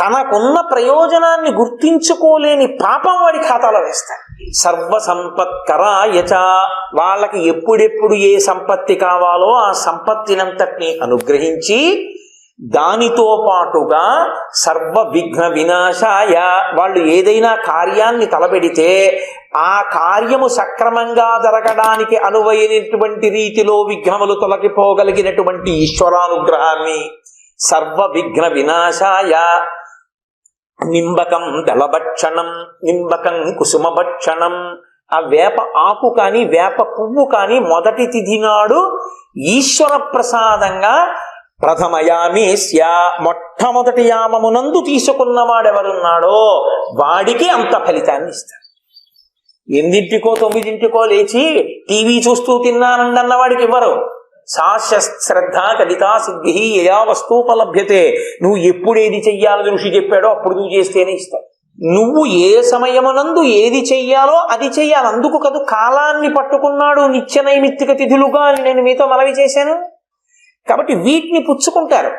తనకున్న ప్రయోజనాన్ని గుర్తించుకోలేని పాపం వాడి ఖాతాలో వేస్తారు. సర్వ సంపత్కరాయచ, వాళ్ళకి ఎప్పుడెప్పుడు ఏ సంపత్తి కావాలో ఆ సంపత్తినంతటిని అనుగ్రహించి దానితో పాటుగా సర్వ విఘ్న వినాశాయ, వాళ్ళు ఏదైనా కార్యాన్ని తలపెడితే ఆ కార్యము సక్రమంగా జరగడానికి అనువైనటువంటి రీతిలో విఘ్నములు తొలగిపోగలిగినటువంటి ఈశ్వరానుగ్రహాన్ని సర్వ విఘ్న వినాశాయ నింబకం దళభక్షణం, నింబకం కుసుమభక్షణం. ఆ వేప ఆకు కానీ వేప పువ్వు కానీ మొదటి తిథి నాడు ఈశ్వర ప్రసాదంగా ప్రథమయామేస్య, మొట్టమొదటి యామమునందు తీసుకున్నవాడెవరున్నాడో వాడికి అంత ఫలితాన్ని ఇస్తారు. 8ంటికో 9ంటికో లేచి టీవీ చూస్తూ తిన్నానండన్న వాడికి ఇవ్వరు. శ్రద్ధ కలితా సిద్ధి యయా వస్తూపలభ్యతే, నువ్వు ఎప్పుడేది చెయ్యాలని ఋషి చెప్పాడో అప్పుడు నువ్వు చేస్తేనే ఇస్తాడు. నువ్వు ఏ సమయమునందు ఏది చెయ్యాలో అది చెయ్యాలి. అందుకు కదా కాలాన్ని పట్టుకున్నాడు నిత్య నైమిత్తిక తిథులుగా అని నేను మీతో మనవి చేశాను. కాబట్టి వీటిని పుచ్చుకుంటారు.